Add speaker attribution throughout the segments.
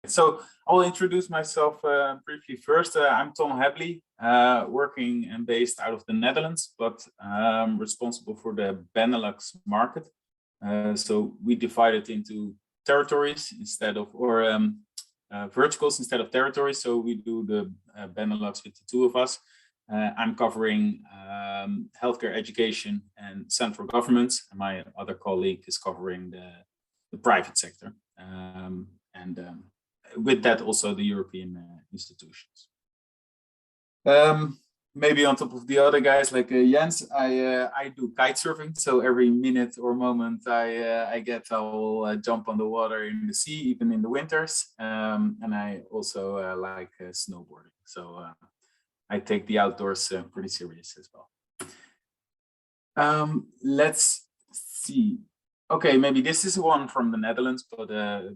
Speaker 1: So I'll introduce myself briefly first. I'm Tom Hebly, working and based out of the Netherlands, but responsible for the Benelux market. So we divide it into territories instead of, or verticals instead of territories. So we do the Benelux with the two of us. I'm covering healthcare, education, and central governments. And my other colleague is covering the private sector. With that, also the European institutions. Maybe on top of the other guys like Jens, I do kite surfing. So every minute or moment I'll jump on the water in the sea, even in the winters. And I also like snowboarding. So I take the outdoors pretty serious as well. Let's see. Okay, maybe this is one from the Netherlands, but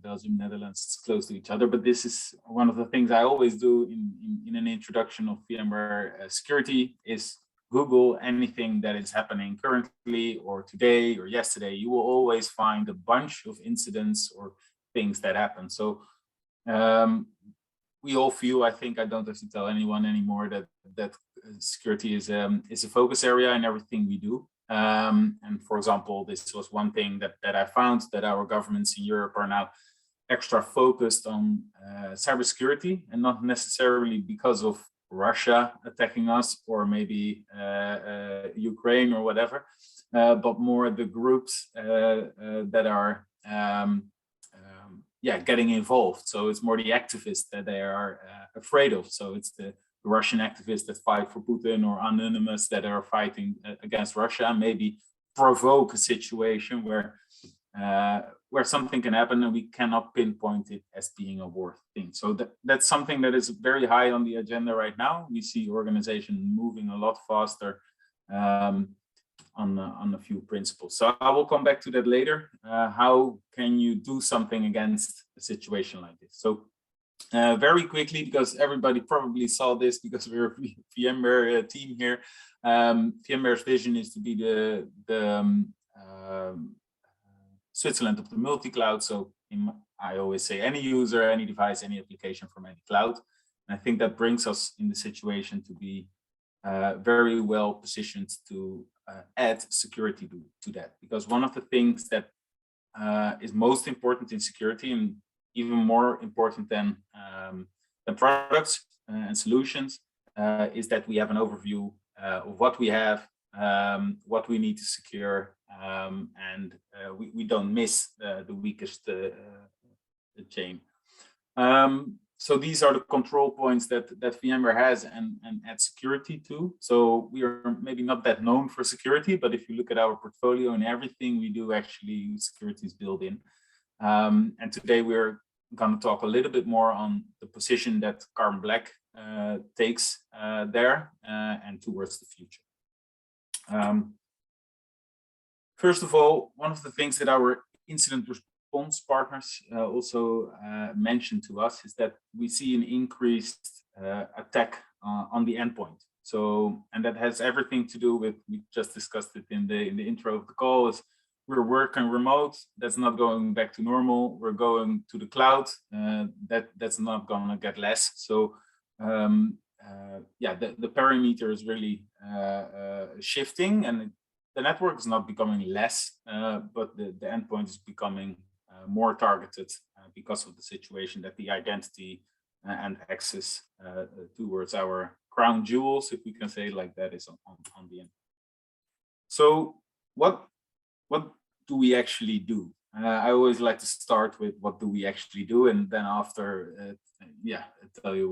Speaker 1: Belgium, Netherlands, it's close to each other. But this is one of the things I always do in an introduction of VMware security is Google anything that is happening currently or today or yesterday. You will always find a bunch of incidents or things that happen. So we all feel, I think I don't have to tell anyone anymore that security is a focus area in everything we do. And for example, this was one thing that I found, that our governments in Europe are now extra focused on cybersecurity, and not necessarily because of Russia attacking us or maybe Ukraine or whatever, but more the groups that are getting involved. So it's more the activists that they are afraid of. So it's the Russian activists that fight for Putin, or anonymous that are fighting against Russia, and maybe provoke a situation where something can happen and we cannot pinpoint it as being a war thing. So that's something that is very high on the agenda right now. We see organizations moving a lot faster on a few principles. So I will come back to that later. How can you do something against a situation like this? So very quickly, because everybody probably saw this because we're a VMware team here. VMware's vision is to be the Switzerland of the multi-cloud. So I always say any user, any device, any application from any cloud. And I think that brings us in the situation to be very well positioned to add security to that. Because one of the things that is most important in security, and even more important than products and solutions, is that we have an overview of what we have, what we need to secure, and we don't miss the weakest chain. So these are the control points that VMware has and adds security to. So we are maybe not that known for security, but if you look at our portfolio and everything we do, actually security is built in. And today we're going to talk a little bit more on the position that Carbon Black takes there and towards the future. First of all, one of the things that our incident response partners also mentioned to us is that we see an increased attack on the endpoint. So, and that has everything to do with, we just discussed it in the intro of the call, is we're working remote. That's not going back to normal. We're going to the cloud. That's not going to get less. So the parameter is really shifting, and the network is not becoming less, but the endpoint is becoming more targeted because of the situation that the identity and access towards our crown jewels, if we can say it like that, is on the end. So what do we actually do? I always like to start with what do we actually do, and then after, tell you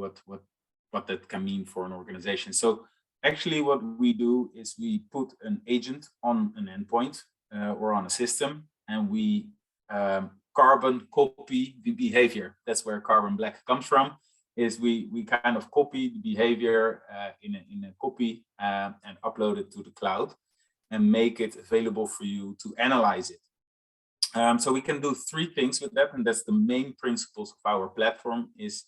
Speaker 1: what that can mean for an organization. So actually what we do is we put an agent on an endpoint or on a system, and we carbon copy the behavior. That's where Carbon Black comes from, is we kind of copy the behavior in a copy and upload it to the cloud and make it available for you to analyze it. So we can do three things with that, and that's the main principles of our platform. Is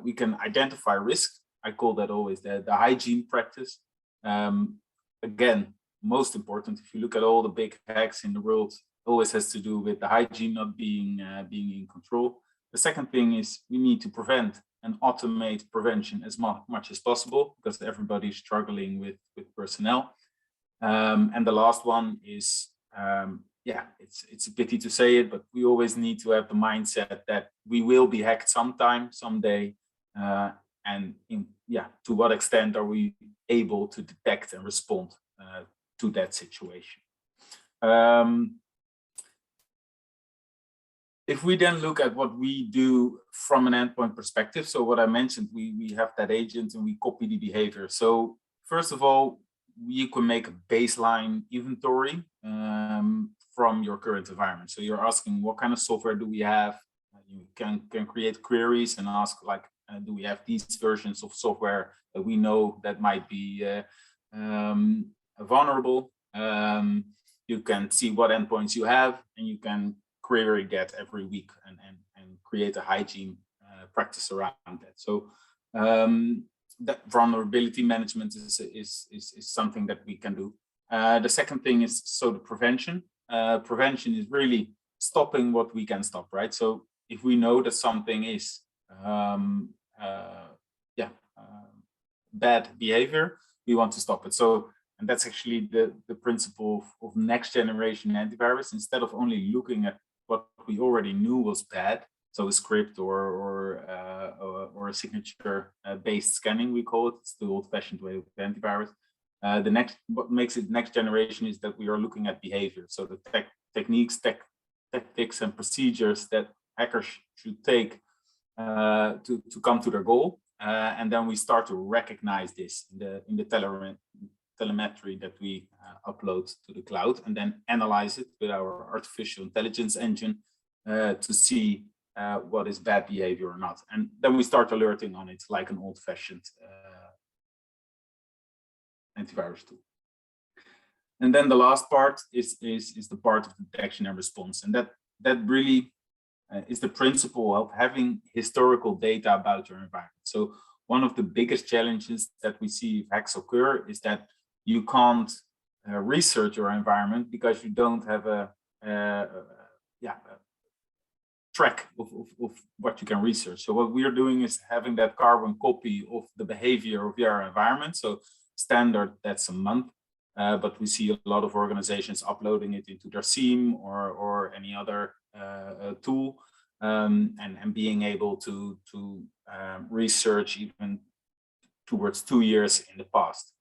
Speaker 1: we can identify risk. I call that always the hygiene practice. Again, most important, if you look at all the big hacks in the world, always has to do with the hygiene not being in control. The second thing is we need to prevent and automate prevention as much as possible, because everybody's struggling with personnel. And the last one is, yeah, it's a pity to say it, but we always need to have the mindset that we will be hacked someday. And to what extent are we able to detect and respond to that situation? If we then look at what we do from an endpoint perspective, so what I mentioned, we have that agent and we copy the behavior. So first of all, you can make a baseline inventory from your current environment. So you're asking, what kind of software do we have? You can create queries and ask, like, do we have these versions of software that we know that might be vulnerable? You can see what endpoints you have, and you can query that every week and create a hygiene practice around that. So that vulnerability management is something that we can do. The second thing is the prevention. Prevention is really stopping what we can stop, right? So if we know that something is bad behavior, we want to stop it. So, and that's actually the principle of next generation antivirus. Instead of only looking at what we already knew was bad, so a script or a signature based scanning, we call it. It's the old-fashioned way of antivirus. What makes it next generation is that we are looking at behavior. So the techniques, tactics, and procedures that hackers should take to come to their goal, and then we start to recognize this in the telemetry that we upload to the cloud, and then analyze it with our artificial intelligence engine to see what is bad behavior or not. And then we start alerting on it like an old-fashioned antivirus tool. And then the last part is the part of detection and response. And that really is the principle of having historical data about your environment. So one of the biggest challenges that we see if hacks occur is that you can't research your environment because you don't have a track of what you can research. So what we're doing is having that carbon copy of the behavior of your environment. So standard, that's a month, but we see a lot of organizations uploading it into their SIEM or any other tool, and being able to research even towards 2 years in the past.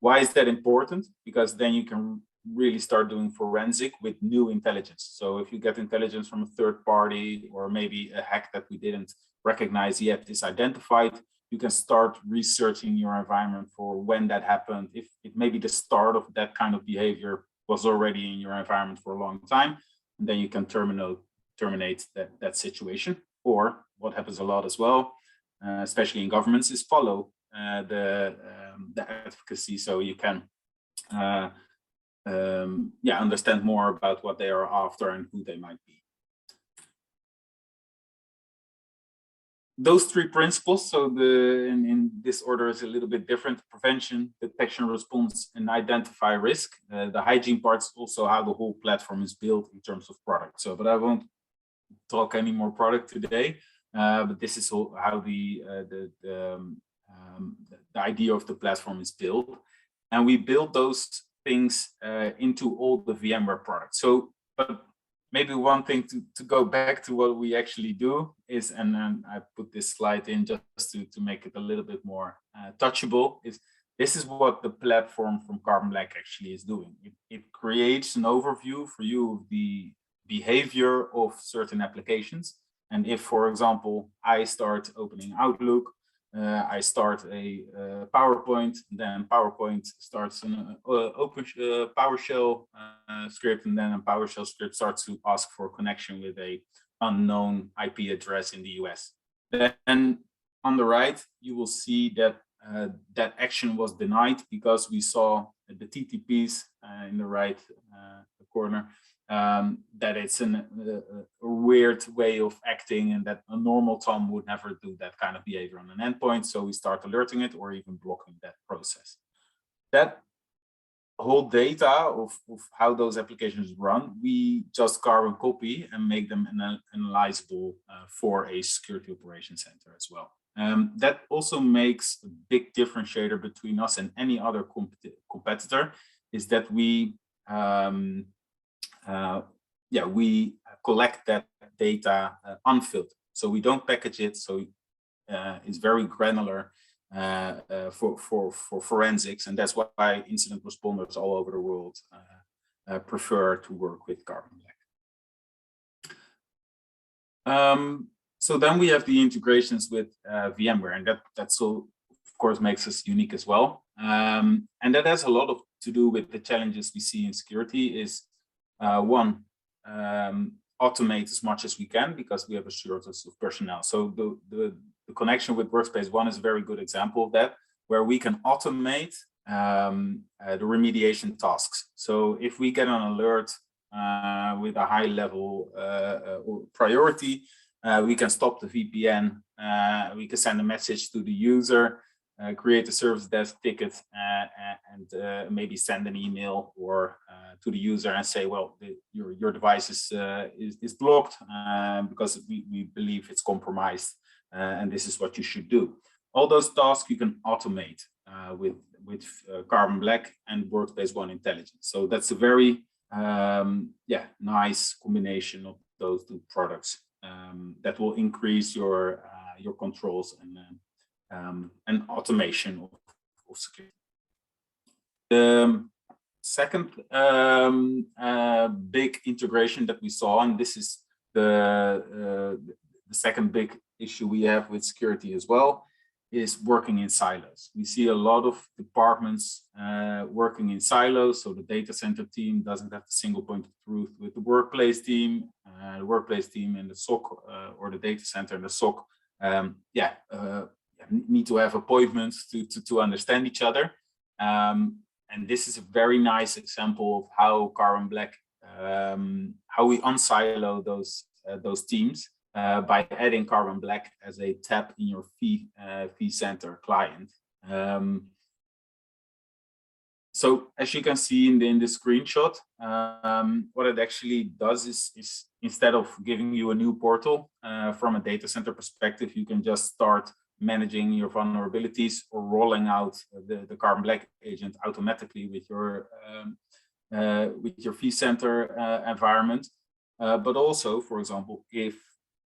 Speaker 1: Why is that important? Because then you can really start doing forensic with new intelligence. So if you get intelligence from a third party, or maybe a hack that we didn't recognize yet is identified, you can start researching your environment for when that happened. If it maybe the start of that kind of behavior was already in your environment for a long time, and then you can terminate that situation. Or what happens a lot as well, especially in governments, is follow the advocacy, so you can understand more about what they are after and who they might be. Those three principles, so in this order is a little bit different: prevention, detection, response, and identify risk. The hygiene part is also how the whole platform is built in terms of product. So, but I won't talk any more product today. But this is how the idea of the platform is built, and we build those things into all the VMware products. So, but maybe one thing to go back to what we actually do is, and then I put this slide in just to make it a little bit more touchable, is this is what the platform from Carbon Black actually is doing. It creates an overview for you of the behavior of certain applications. And if, for example, I start opening Outlook, I start a PowerPoint, then PowerPoint starts an open PowerShell script, and then a PowerShell script starts to ask for a connection with a unknown IP address in the US. Then on the right, you will see that that action was denied because we saw the TTPs in the right corner, that it's a weird way of acting, and that a normal Tom would never do that kind of behavior on an endpoint. So we start alerting it or even blocking that process. That whole data of how those applications run, we just carbon copy and make them analyzable for a security operations center as well. That also makes a big differentiator between us and any other competitor, is that we we collect that data unfiltered. So we don't package it, so it's very granular for forensics, and that's why incident responders all over the world prefer to work with Carbon Black. So then we have the integrations with VMware, and that so of course makes us unique as well. And that has a lot to do with the challenges we see in security. Is one, automate as much as we can, because we have a shortage of personnel. So the connection with Workspace ONE is a very good example of that, where we can automate the remediation tasks. So if we get an alert with a high level priority, we can stop the VPN, we can send a message to the user, create a service desk ticket, and maybe send an email or to the user and say, well, your device is blocked because we believe it's compromised, and this is what you should do. All those tasks you can automate with Carbon Black and Workspace ONE Intelligence. So that's a very nice combination of those two products that will increase your controls and automation of security. The second big integration that we saw, and this is the second big issue we have with security as well, is working in silos. We see a lot of departments working in silos. So the data center team doesn't have the single point of truth with the workplace team and the SOC, or the data center and the SOC. Need to have appointments to understand each other. And this is a very nice example of how Carbon Black, how we unsilo those teams by adding Carbon Black as a tab in your vCenter client. So as you can see in the screenshot, what it actually does is instead of giving you a new portal from a data center perspective, you can just start managing your vulnerabilities or rolling out the Carbon Black agent automatically with your vCenter environment. But also, for example, if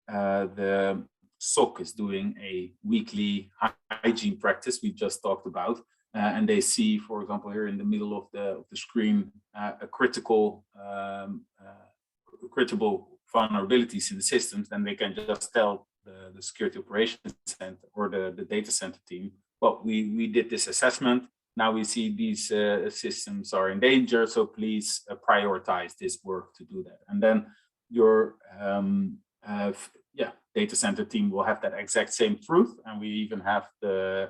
Speaker 1: the SOC is doing a weekly hygiene practice we just talked about, and they see, for example, here in the middle of the screen, a critical vulnerabilities in the systems, then they can just tell the security operations center or the data center team, well, we did this assessment. Now we see these systems are in danger, so please prioritize this work to do that. And then your data center team will have that exact same truth, and we even have the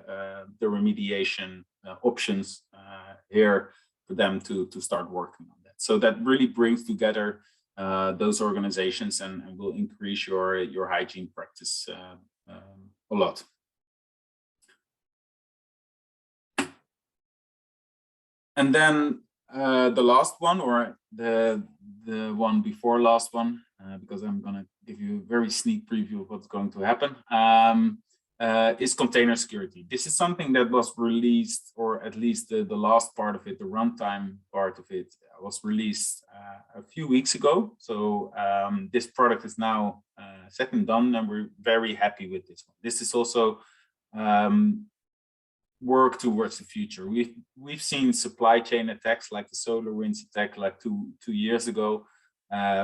Speaker 1: remediation options here for them to start working on that. So that really brings together those organizations and will increase your hygiene practice a lot. And then the last one, or the one before last one, because I'm going to give you a very sneak preview of what's going to happen, is container security. This is something that was released, or at least the last part of it, the runtime part of it, was released a few weeks ago. So this product is now set and done, and we're very happy with this one. This is also work towards the future. We've seen supply chain attacks like the SolarWinds attack like two years ago,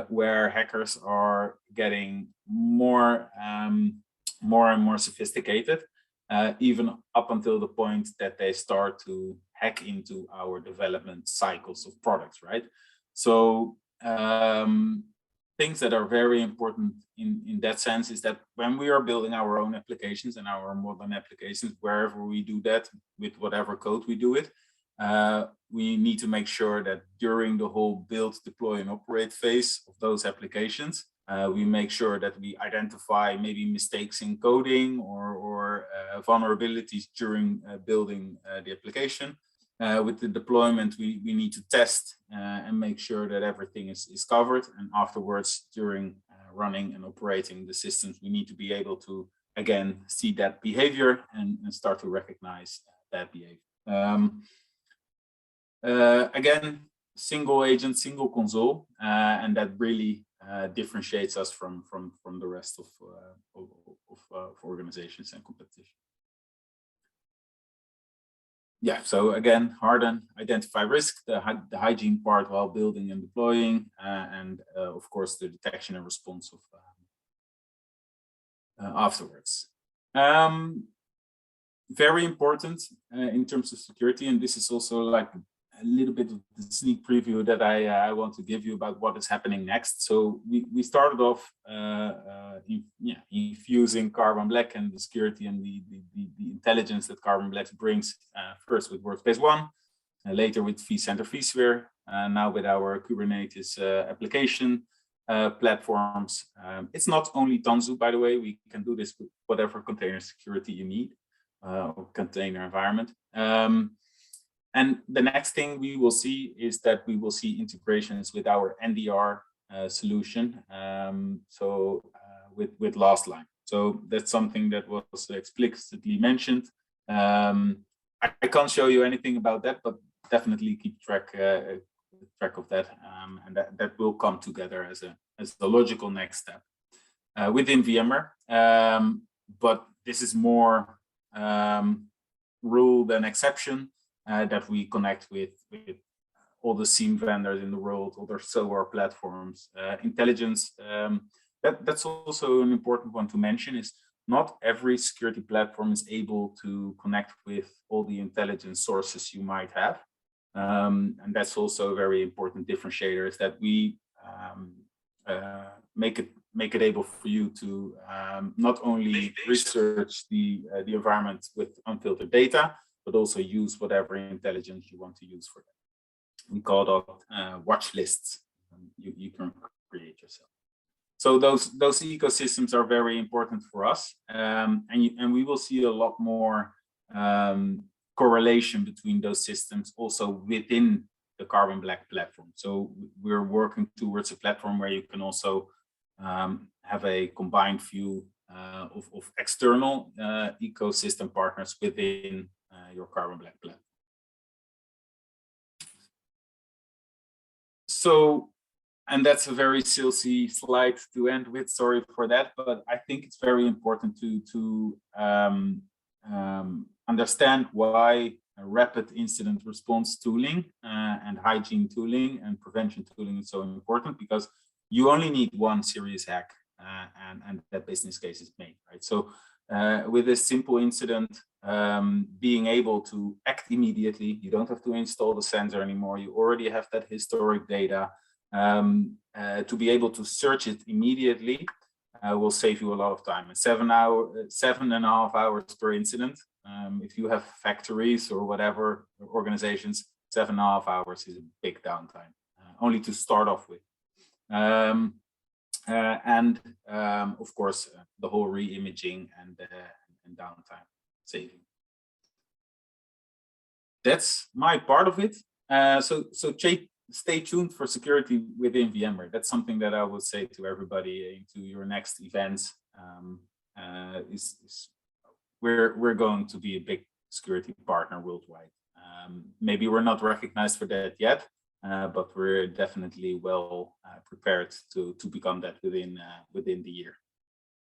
Speaker 1: where hackers are getting more and more sophisticated, even up until the point that they start to hack into our development cycles of products, right? So things that are very important in that sense is that when we are building our own applications and our modern applications, wherever we do that, with whatever code we do it, we need to make sure that during the whole build, deploy, and operate phase of those applications, we make sure that we identify maybe mistakes in coding or vulnerabilities during building the application. with the deployment, we need to test and make sure that everything is covered. And afterwards, during running and operating the systems, we need to be able to, again, see that behavior and start to recognize that behavior. Again, single agent, single console, and that really differentiates us from the rest of organizations and competition. Yeah, so again, harden, identify risk, the hygiene part while building and deploying, and of course the detection and response of afterwards. Very important in terms of security, and this is also like a little bit of the sneak preview that I want to give you about what is happening next. So we started off infusing Carbon Black and the security and the intelligence that Carbon Black brings, first with Workspace ONE, later with vCenter vSphere, now with our Kubernetes application platforms. It's not only Tanzu, by the way. We can do this with whatever container security you need, or container environment. And the next thing we will see is that we will see integrations with our NDR solution, with last line. So that's something that was explicitly mentioned. I can't show you anything about that, but definitely keep track of that, and that will come together as the logical next step within VMware. But this is more rule than exception. That we connect with all the SIEM vendors in the world, other SOAR platforms, intelligence. That's also an important one to mention, is not every security platform is able to connect with all the intelligence sources you might have. And that's also a very important differentiator, is that we make it able for you to not only research the environment with unfiltered data, but also use whatever intelligence you want to use for that. We call that watch lists. You can create yourself. So those ecosystems are very important for us, and we will see a lot more correlation between those systems also within the Carbon Black platform. So we're working towards a platform where you can also have a combined view of external ecosystem partners within your Carbon Black platform. So, and that's a very salesy slide to end with. Sorry for that, but I think it's very important to understand why rapid incident response tooling and hygiene tooling and prevention tooling is so important, because you only need one serious hack and that business case is made, right? So with a simple incident, being able to act immediately, you don't have to install the sensor anymore. You already have that historic data. To be able to search it immediately will save you a lot of time. 7.5 hours per incident. If you have factories or whatever organizations, 7.5 hours is a big downtime, only to start off with. And of course, the whole re-imaging and downtime saving. That's my part of it. So stay tuned for security within VMware. That's something that I would say to everybody into your next events. We're going to be a big security partner worldwide. Maybe we're not recognized for that yet, but we're definitely well prepared to become that within the year.